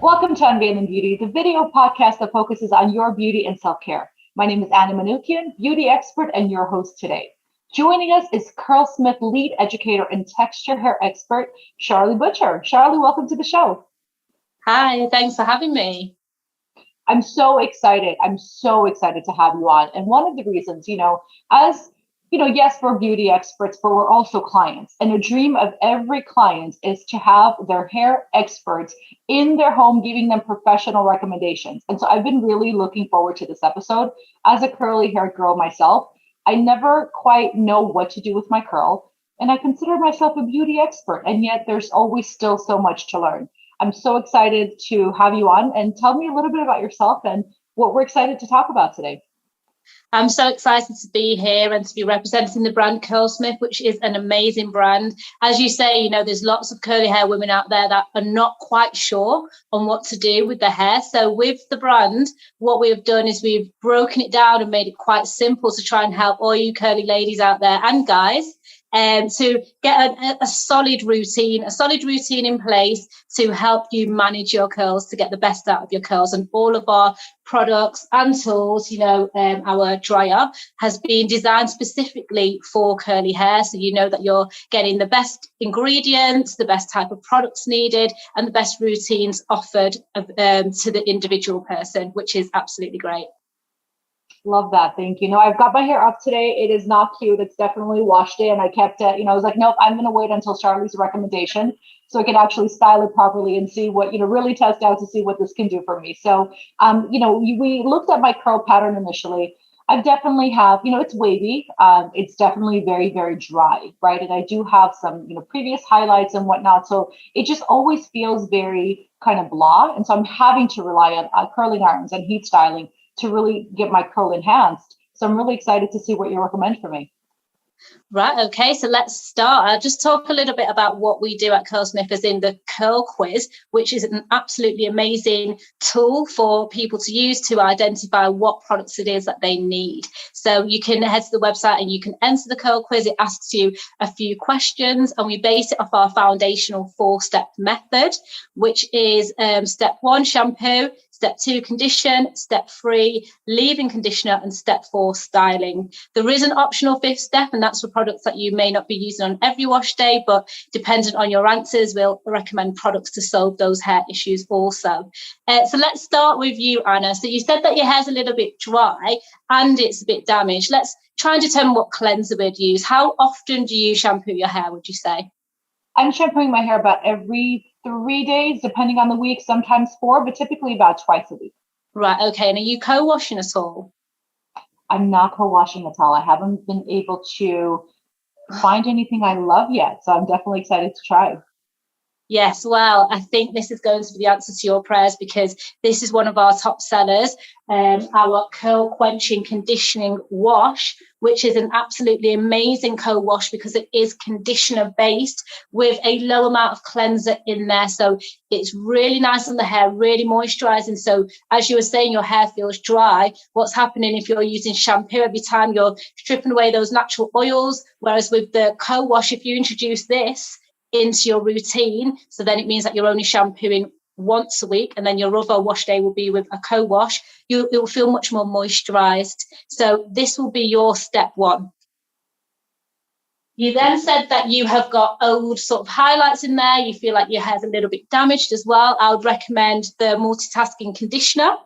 Welcome to Unveiling Beauty, the video podcast that focuses on your beauty and self-care. My name is Anna Manukian, beauty expert and your host today. Joining us is Curlsmith lead educator and texture hair expert, Sharley Butcher. Sharley, welcome to the show. Hi, thanks for having me. I'm so excited. I'm so excited to have you on. And one of the reasons, yes, we're beauty experts, but we're also clients. And a dream of every client is to have their hair experts in their home, giving them professional recommendations. And so I've been really looking forward to this episode. As a curly haired girl myself, I never quite know what to do with my curl. And I consider myself a beauty expert. And yet there's always still so much to learn. I'm so excited to have you on, and tell me a little bit about yourself and what we're excited to talk about today. I'm so excited to be here and to be representing the brand Curlsmith, which is an amazing brand. As you say, there's lots of curly hair women out there that are not quite sure on what to do with their hair. So with the brand, what we've done is we've broken it down and made it quite simple to try and help all you curly ladies out there and guys to get a solid routine in place to help you manage your curls, to get the best out of your curls. And all of our products and tools, our dryer has been designed specifically for curly hair. So you know that you're getting the best ingredients, the best type of products needed, and the best routines offered to the individual person, which is absolutely great. Love that. Thank you. No, I've got my hair up today. It is not cute. It's definitely wash day. And I kept it, I was like, nope, I'm going to wait until Charlie's recommendation so I can actually style it properly and see what, really test out to see what this can do for me. So, we looked at my curl pattern initially. I definitely have, it's wavy. It's definitely very, very dry, right? And I do have some, previous highlights and whatnot. So it just always feels very kind of blah. And so I'm having to rely on curling irons and heat styling to really get my curl enhanced. So I'm really excited to see what you recommend for me. Right. Okay. So let's start. I'll just talk a little bit about what we do at Curlsmith, as in the curl quiz, which is an absolutely amazing tool for people to use to identify what products it is that they need. So you can head to the website and you can enter the curl quiz. It asks you a few questions and we base it off our foundational 4-step method, which is step 1, shampoo. Step 2, condition. Step 3, leave-in conditioner. And step 4, styling. There is an optional 5th step, and that's for products that you may not be using on every wash day, but dependent on your answers, we'll recommend products to solve those hair issues also. So let's start with you, Anna. So you said that your hair's a little bit dry and it's a bit damaged. Let's try and determine what cleanser we'd use. How often do you shampoo your hair, would you say? I'm shampooing my hair about every 3 days, depending on the week, sometimes 4, but typically about twice a week. Right. Okay. And are you co-washing at all? I'm not co-washing at all. I haven't been able to find anything I love yet. So I'm definitely excited to try. Yes, well, I think this is going to be the answer to your prayers, because this is one of our top sellers, our curl quenching conditioning wash, which is an absolutely amazing co-wash because it is conditioner based with a low amount of cleanser in there. So it's really nice on the hair, really moisturizing. So as you were saying, your hair feels dry. What's happening if you're using shampoo every time, you're stripping away those natural oils, whereas with the co-wash, if you introduce this into your routine, so then it means that you're only shampooing once a week, and then your other wash day will be with a co-wash. You'll feel much more moisturized. So this will be your step 1. You then said that you have got old sort of highlights in there. You feel like your hair's a little bit damaged as well. I would recommend the multitasking conditioner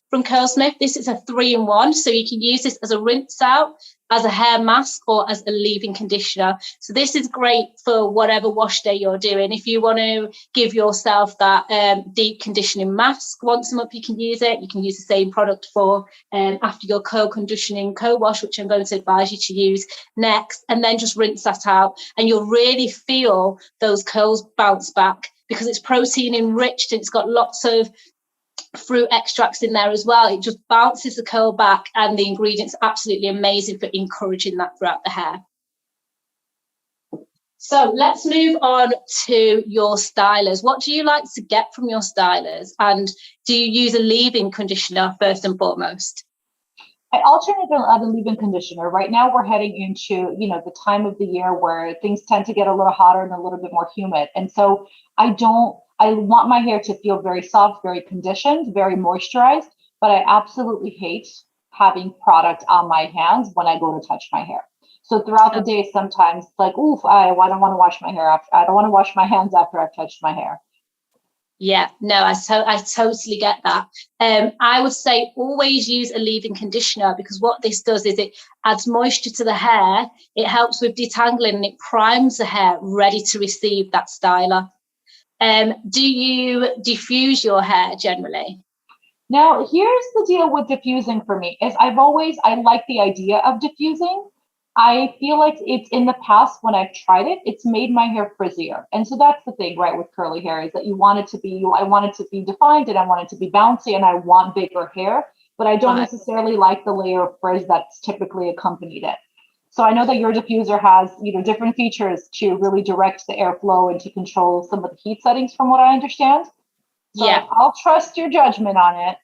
from Curlsmith. This is a 3-in-1, so you can use this as a rinse out, as a hair mask, or as a leave-in conditioner. So this is great for whatever wash day you're doing. If you want to give yourself that deep conditioning mask once a month, you can use it. You can use the same product for after your co-conditioning co-wash, which I'm going to advise you to use next, and then just rinse that out, and you'll really feel those curls bounce back because it's protein enriched and it's got lots of fruit extracts in there as well. It just bounces the curl back, and the ingredients are absolutely amazing for encouraging that throughout the hair. So let's move on to your stylers. What do you like to get from your stylers, and do you use a leave-in conditioner first and foremost? I alternate on the leave-in conditioner. Right now we're heading into, the time of the year where things tend to get a little hotter and a little bit more humid. And so I don't I want my hair to feel very soft, very conditioned, very moisturized, but I absolutely hate having product on my hands when I go to touch my hair. So throughout the day, sometimes it's like, oof, I don't want to wash my hair after, I don't want to wash my hands after I've touched my hair. Yeah, no, I totally get that. I would say always use a leave-in conditioner, because what this does is it adds moisture to the hair. It helps with detangling and it primes the hair ready to receive that styler. Do you diffuse your hair generally? Now, here's the deal with diffusing for me is I like the idea of diffusing. I feel like it's in the past when I've tried it, it's made my hair frizzier. And so that's the thing, right, with curly hair is that I want it to be defined and I want it to be bouncy and I want bigger hair, but I don't necessarily like the layer of frizz that's typically accompanied it. So I know that your diffuser has, different features to really direct the airflow and to control some of the heat settings from what I understand. So Yeah, I'll trust your judgment on it.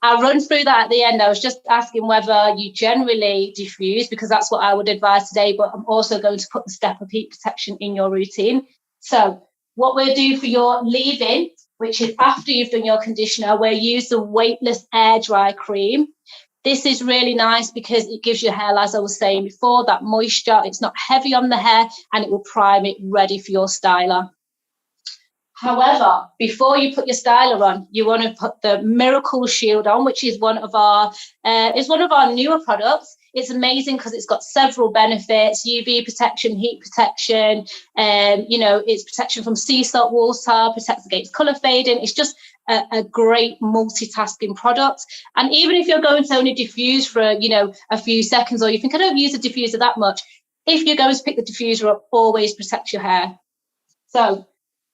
I'll run through that at the end. I was just asking whether you generally diffuse, because that's what I would advise today, but I'm also going to put the step of heat protection in your routine. So what we'll do for your leave-in, which is after you've done your conditioner, we'll use the weightless air dry cream. This is really nice because it gives your hair, as I was saying before, that moisture. It's not heavy on the hair and it will prime it ready for your styler. However, before you put your styler on, you want to put the Miracle Shield on, which is one of our newer products. It's amazing because it's got several benefits: UV protection, heat protection, it's protection from sea salt water, protects against colour fading. It's just a great multitasking product. And even if you're going to only diffuse for a few seconds, or you think I don't use a diffuser that much, if you're going to pick the diffuser up, always protect your hair. So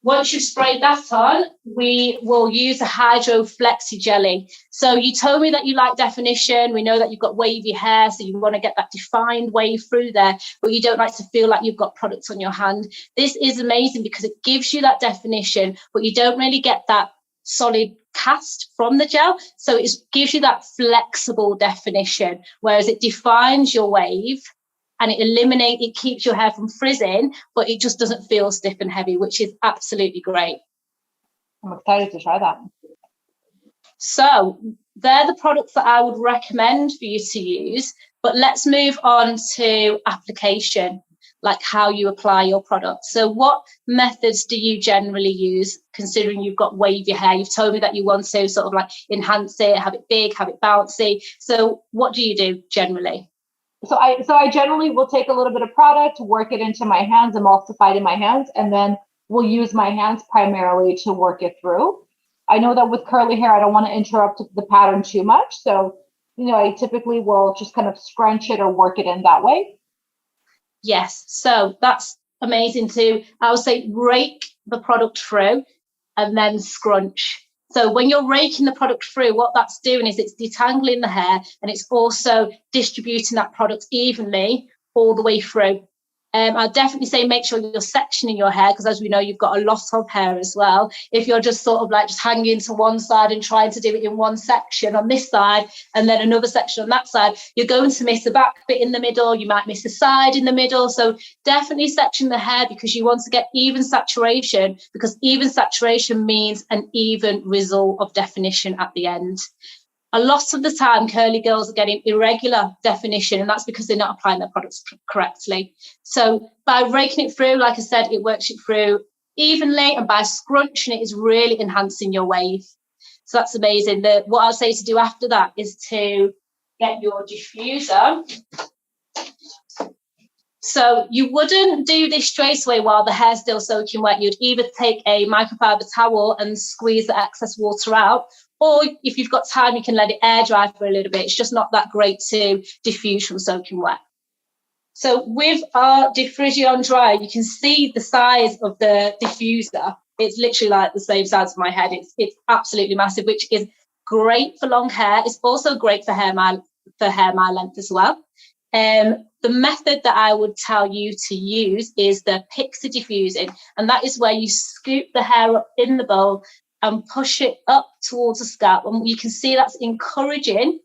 once you've sprayed that on, we will use a Hydro Flexi Jelly. So you told me that you like definition. We know that you've got wavy hair, so you want to get that defined wave through there, but you don't like to feel like you've got products on your hand. This is amazing because it gives you that definition, but you don't really get that solid cast from the gel. So it gives you that flexible definition, whereas it defines your wave and it keeps your hair from frizzing, but it just doesn't feel stiff and heavy, which is absolutely great. I'm excited to try that. So they're the products that I would recommend for you to use, but let's move on to application, like how you apply your product. So what methods do you generally use, considering you've got wavy hair? You've told me that you want to sort of like enhance it, have it big, have it bouncy. So what do you do generally? So I generally will take a little bit of product, work it into my hands, emulsify it in my hands, and then we'll use my hands primarily to work it through. I know that with curly hair, I don't want to interrupt the pattern too much. So, I typically will just kind of scrunch it or work it in that way. Yes, so that's amazing too. I would say rake the product through and then scrunch. So when you're raking the product through, what that's doing is it's detangling the hair and it's also distributing that product evenly all the way through. I'll definitely say make sure you're sectioning your hair, because as we know, you've got a lot of hair as well. If you're just sort of like just hanging to one side and trying to do it in one section on this side and then another section on that side, you're going to miss the back bit in the middle. You might miss the side in the middle. So definitely section the hair, because you want to get even saturation, because even saturation means an even result of definition at the end. A lot of the time, curly girls are getting irregular definition, and that's because they're not applying their products correctly. So by raking it through, like I said, it works it through evenly, and by scrunching it is really enhancing your wave. So that's amazing. What I'll say to do after that is to get your diffuser. So you wouldn't do this straight away while the hair's still soaking wet. You'd either take a microfiber towel and squeeze the excess water out, or if you've got time, you can let it air dry for a little bit. It's just not that great to diffuse from soaking wet. So with our diffusion dry, you can see the size of the diffuser. It's literally like the same size of my head. It's absolutely massive, which is great for long hair. It's also great for hair my length as well. The method that I would tell you to use is the pixie diffusing, and that is where you scoop the hair up in the bowl and push it up towards the scalp. And you can see that's encouraging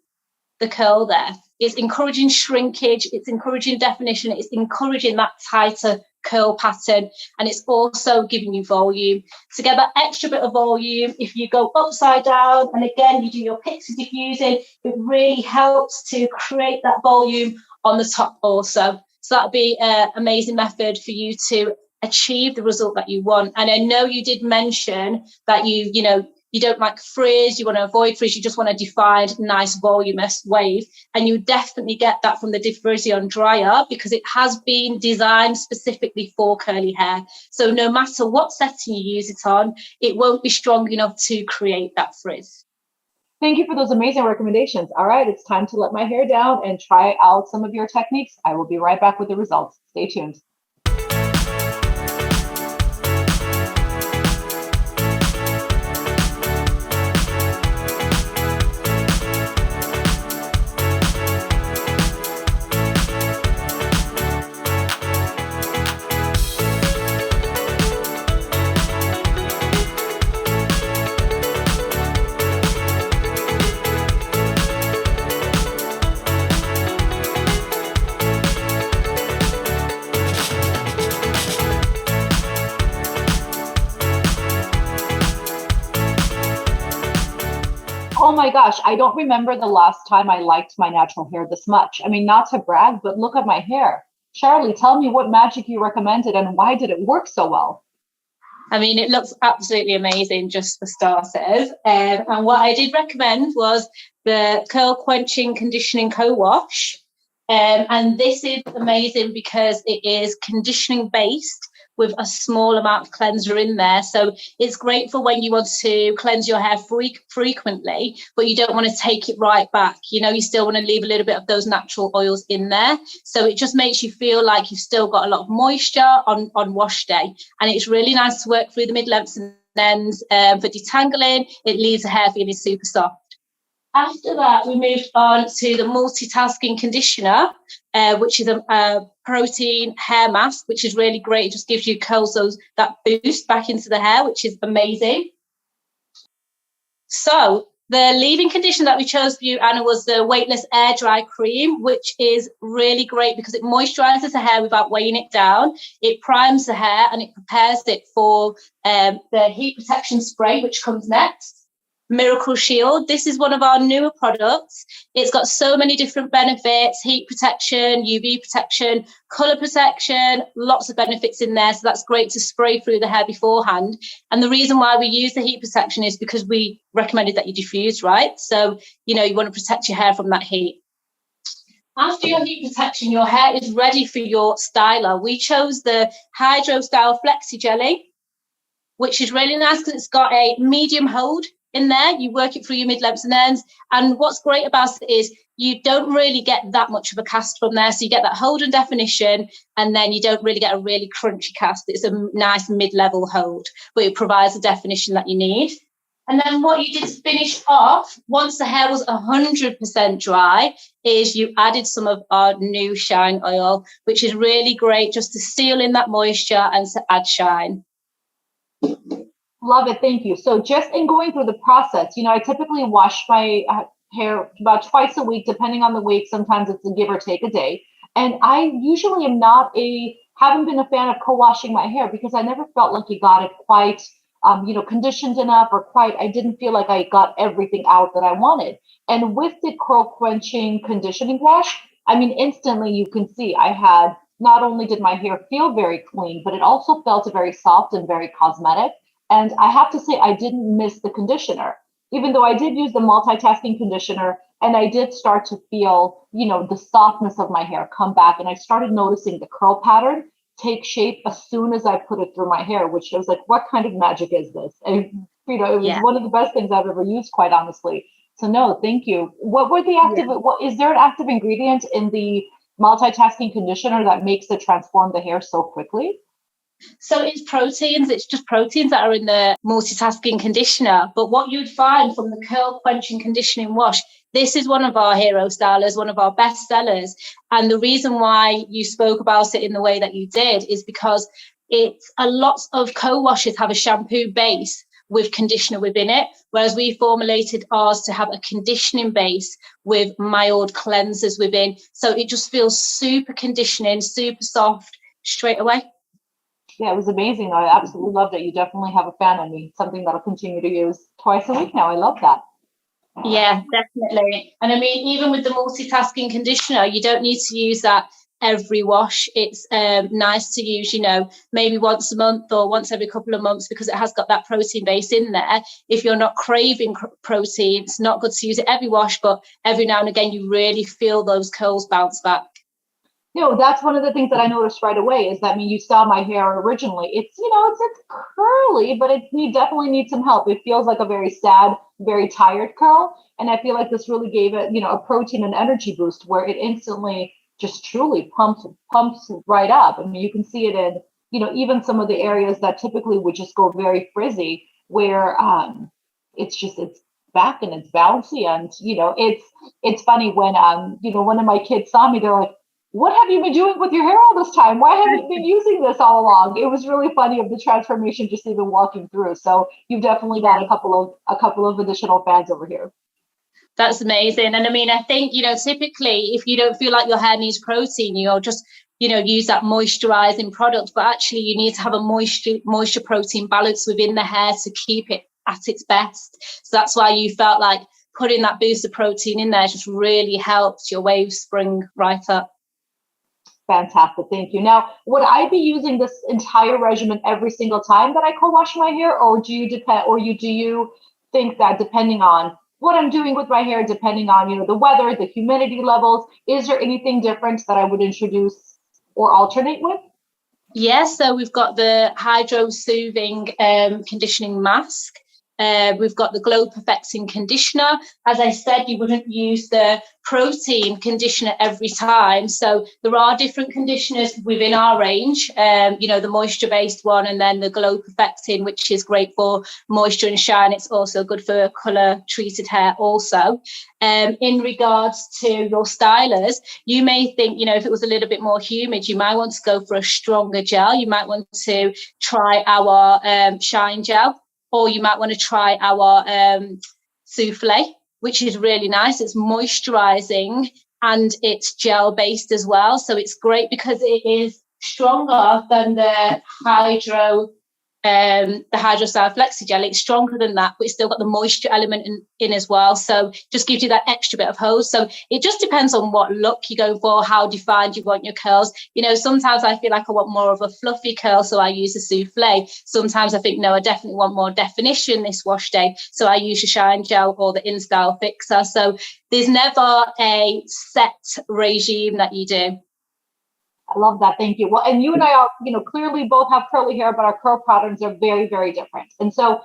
the curl there. It's encouraging shrinkage. It's encouraging definition. It's encouraging that tighter curl pattern, and it's also giving you volume. To get that extra bit of volume, if you go upside down and again you do your pixie diffusing, it really helps to create that volume on the top also. So that'd be an amazing method for you to achieve the result that you want. And I know you did mention that you don't like frizz, you want to avoid frizz, you just want a defined, nice, voluminous wave. And you definitely get that from the Diffusion dryer because it has been designed specifically for curly hair. So no matter what setting you use it on, it won't be strong enough to create that frizz. Thank you for those amazing recommendations. All right, it's time to let my hair down and try out some of your techniques. I will be right back with the results. Stay tuned. Oh my gosh, I don't remember the last time I liked my natural hair this much. I mean, not to brag, but look at my hair. Sharley, tell me what magic you recommended and why did it work so well? I mean, it looks absolutely amazing just for starters. And what I did recommend was the Curl Quenching Conditioning Co-Wash. And this is amazing because it is conditioning based with a small amount of cleanser in there. So it's great for when you want to cleanse your hair frequently, but you don't want to take it right back. You still want to leave a little bit of those natural oils in there. So it just makes you feel like you've still got a lot of moisture on wash day. And it's really nice to work through the mid-lengths and ends for detangling. It leaves the hair feeling super soft. After that, we moved on to the multitasking conditioner, which is a protein hair mask, which is really great. It just gives you curls, that boost back into the hair, which is amazing. So the leave-in conditioner that we chose for you, Anna, was the weightless air dry cream, which is really great because it moisturizes the hair without weighing it down. It primes the hair and it prepares it for the heat protection spray, which comes next. Miracle Shield. This is one of our newer products. It's got so many different benefits: heat protection, UV protection, color protection, lots of benefits in there. So that's great to spray through the hair beforehand. And the reason why we use the heat protection is because we recommended that you diffuse, right? So, you want to protect your hair from that heat. After your heat protection, your hair is ready for your styler. We chose the Hydro Style Flexi Jelly, which is really nice because it's got a medium hold in there. You work it through your mid-lengths and ends. And what's great about it is you don't really get that much of a cast from there. So you get that hold and definition, and then you don't really get a really crunchy cast. It's a nice mid-level hold, but it provides the definition that you need. And then what you did to finish off, once the hair was 100% dry, is you added some of our new shine oil, which is really great just to seal in that moisture and to add shine. Love it. Thank you. So just in going through the process, I typically wash my hair about twice a week, depending on the week. Sometimes it's a give or take a day. And I usually haven't been a fan of co-washing my hair because I never felt like you got it quite, conditioned enough or I didn't feel like I got everything out that I wanted. And with the curl quenching conditioning wash, instantly you can see not only did my hair feel very clean, but it also felt very soft and very cosmetic. And I have to say, I didn't miss the conditioner, even though I did use the multitasking conditioner and I did start to feel, the softness of my hair come back. And I started noticing the curl pattern take shape as soon as I put it through my hair, which I was like, what kind of magic is this? And, it was one of the best things I've ever used, quite honestly. So no, thank you. What were the active, is there an active ingredient in the multitasking conditioner that makes it transform the hair so quickly? So it's proteins. It's just proteins that are in the multitasking conditioner. But what you'd find from the curl quenching conditioning wash, this is one of our hero stylers, one of our best sellers. And the reason why you spoke about it in the way that you did is because it's a lot of co-washes have a shampoo base with conditioner within it, whereas we formulated ours to have a conditioning base with mild cleansers within. So it just feels super conditioning, super soft straight away. Yeah, it was amazing. I absolutely loved it. You definitely have a fan in me, something that'll continue to use twice a week now. I love that. Yeah, definitely. And I mean, even with the multitasking conditioner, you don't need to use that every wash. It's nice to use, maybe once a month or once every couple of months, because it has got that protein base in there. If you're not craving protein, it's not good to use it every wash, but every now and again, you really feel those curls bounce back. That's one of the things that I noticed right away is that, I mean, you saw my hair originally. It's curly, but definitely needs some help. It feels like a very sad, very tired curl. And I feel like this really gave it, a protein and energy boost where it instantly just truly pumps right up. I mean, you can see it in, even some of the areas that typically would just go very frizzy, where it's back and it's bouncy. And, it's funny when, one of my kids saw me, they're like, what have you been doing with your hair all this time? Why haven't you been using this all along? It was really funny of the transformation just even walking through. So you've definitely got a couple of additional fans over here. That's amazing. And I mean, I think, typically if you don't feel like your hair needs protein, you'll just, use that moisturizing product. But actually you need to have a moisture protein balance within the hair to keep it at its best. So that's why you felt like putting that boost of protein in there just really helped your waves spring right up. Fantastic. Thank you. Now, would I be using this entire regimen every single time that I co-wash my hair, or do you think that depending on what I'm doing with my hair, depending on, the weather, the humidity levels, is there anything different that I would introduce or alternate with? Yes, so we've got the hydro soothing conditioning mask. We've got the glow perfecting conditioner. As I said, you wouldn't use the protein conditioner every time. So there are different conditioners within our range, the moisture based one, and then the glow perfecting, which is great for moisture and shine. It's also good for color treated hair also. In regards to your stylers, you may think, if it was a little bit more humid, you might want to go for a stronger gel. You might want to try our shine gel. Or you might want to try our souffle, which is really nice. It's moisturizing and it's gel based as well. So it's great because it is stronger than the hydro style flexi gel. It's stronger than that, but it's still got the moisture element in as well. So just gives you that extra bit of hose. So it just depends on what look you're going for, how defined you want your curls. Sometimes I feel like I want more of a fluffy curl, so I use a souffle. Sometimes I think, no, I definitely want more definition this wash day, so I use a shine gel or the InStyle fixer. So there's never a set regime that you do. I love that. Thank you. Well, and you and I are, clearly both have curly hair, but our curl patterns are very, very different. And so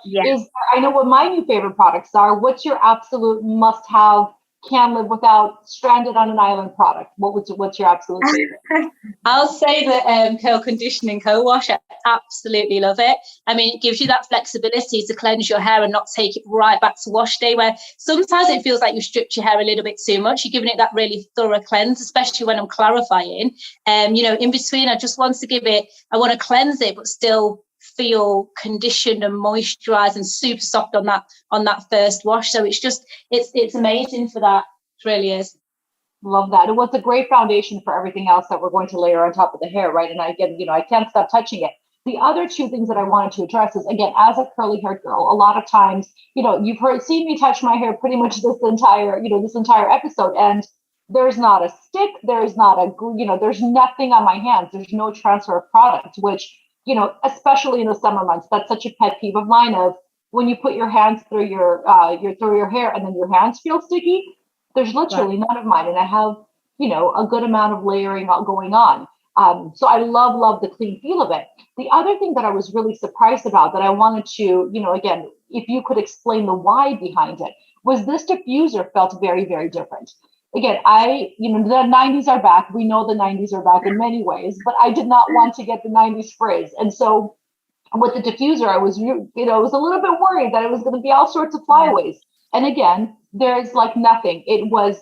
I know what my new favorite products are. What's your absolute must have, can't live without, stranded on an island product? What's your absolute favorite? I'll say that curl conditioning co-wash, I absolutely love it. I mean, it gives you that flexibility to cleanse your hair and not take it right back to wash day, where sometimes it feels like you've stripped your hair a little bit too much. You're giving it that really thorough cleanse, especially when I'm clarifying. In between, I just want to I want to cleanse it, but still feel conditioned and moisturized and super soft on that first wash. So it's amazing for that. It really is. Love that. And what's a great foundation for everything else that we're going to layer on top of the hair, right? And I can't stop touching it. The other two things that I wanted to address is, again, as a curly haired girl, a lot of times, you've seen me touch my hair pretty much this entire episode, and there's not a stick, there's nothing on my hands. There's no transfer of product, which, especially in the summer months, that's such a pet peeve of mine, of when you put your hands through your hair and then your hands feel sticky. There's literally none of mine. And I have, a good amount of layering going on. So I love the clean feel of it. The other thing that I was really surprised about that I wanted to, again, if you could explain the why behind it, was this diffuser felt very, very different. Again, the 90s are back. We know the 90s are back in many ways, but I did not want to get the 90s frizz. And so with the diffuser, I was a little bit worried that it was going to be all sorts of flyaways. And again, there's like nothing. It was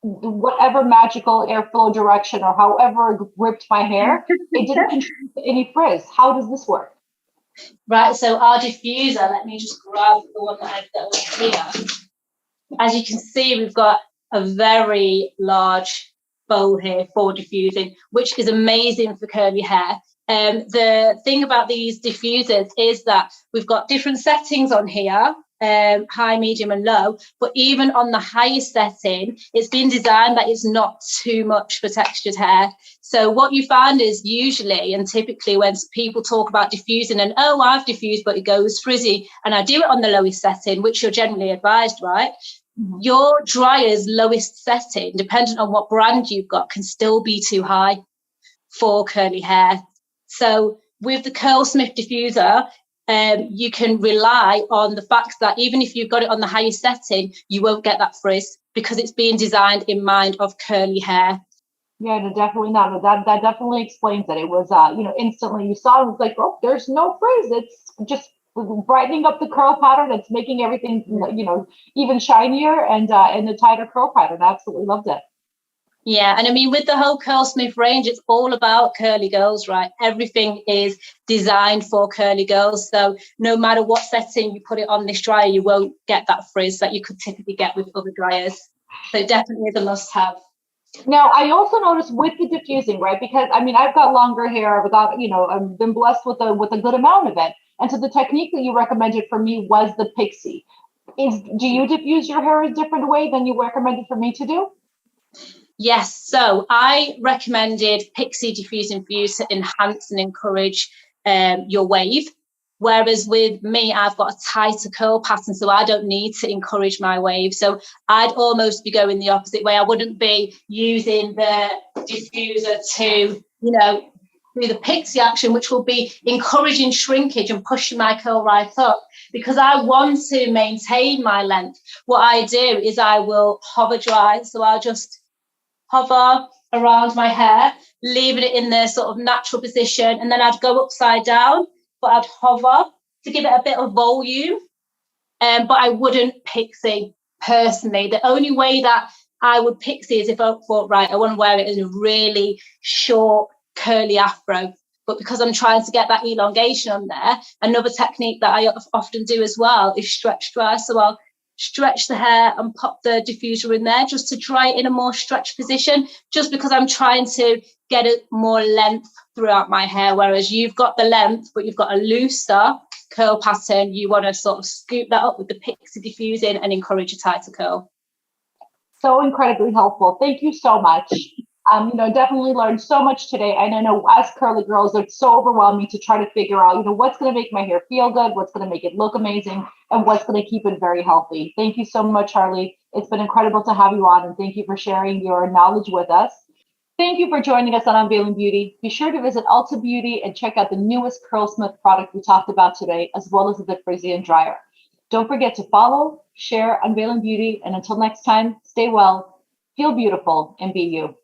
whatever magical airflow direction or however it gripped my hair, it didn't contribute to any frizz. How does this work? Right, so our diffuser, let me just grab the one that I've got here. As you can see, we've got a very large bowl here for diffusing, which is amazing for curly hair. The thing about these diffusers is that we've got different settings on here, high, medium and low, but even on the highest setting, it's been designed that it's not too much for textured hair. So what you find is usually and typically when people talk about diffusing and, oh, I've diffused, but it goes frizzy, and I do it on the lowest setting, which you're generally advised, right? Mm-hmm. Your dryer's lowest setting, depending on what brand you've got, can still be too high for curly hair. So with the Curlsmith diffuser, you can rely on the fact that even if you've got it on the highest setting, you won't get that frizz because it's being designed in mind of curly hair. Yeah, no, definitely not. That definitely explains it. It was, instantly you saw it, it was like, oh, there's no frizz. It's just brightening up the curl pattern. It's making everything, even shinier and the tighter curl pattern. I absolutely loved it. Yeah, and I mean, with the whole Curlsmith range, it's all about curly girls, right? Everything is designed for curly girls. So no matter what setting you put it on this dryer, you won't get that frizz that you could typically get with other dryers. So it definitely is a must-have. Now, I also noticed with the diffusing, right? Because I mean, I've got longer hair. I've got, I've been blessed with a good amount of it. And so the technique that you recommended for me was the pixie. Do you diffuse your hair a different way than you recommended for me to do? Yes, so I recommended pixie diffusing for you to enhance and encourage your wave. Whereas with me, I've got a tighter curl pattern, so I don't need to encourage my wave. So I'd almost be going the opposite way. I wouldn't be using the diffuser to, do the pixie action, which will be encouraging shrinkage and pushing my curl right up, because I want to maintain my length. What I do is I will hover dry. So I'll just hover around my hair, leaving it in the sort of natural position, and then I'd go upside down, but I'd hover to give it a bit of volume, but I wouldn't pixie personally. The only way that I would pixie is if I thought, right, I want to wear it in a really short curly afro, but because I'm trying to get that elongation on there, another technique that I often do as well is stretch dry. So I'll stretch the hair and pop the diffuser in there just to dry it in a more stretched position, just because I'm trying to get it more length throughout my hair, whereas you've got the length but you've got a looser curl pattern. You want to sort of scoop that up with the pixie diffusing and encourage a tighter curl. So incredibly helpful. Thank you so much. Definitely learned so much today. And I know as curly girls, it's so overwhelming to try to figure out, what's going to make my hair feel good, what's going to make it look amazing, and what's going to keep it very healthy. Thank you so much, Sharley. It's been incredible to have you on, and thank you for sharing your knowledge with us. Thank you for joining us on Unveiling Beauty. Be sure to visit Ulta Beauty and check out the newest Curlsmith product we talked about today, as well as the Frisian dryer. Don't forget to follow, share Unveiling Beauty, and until next time, stay well, feel beautiful, and be you.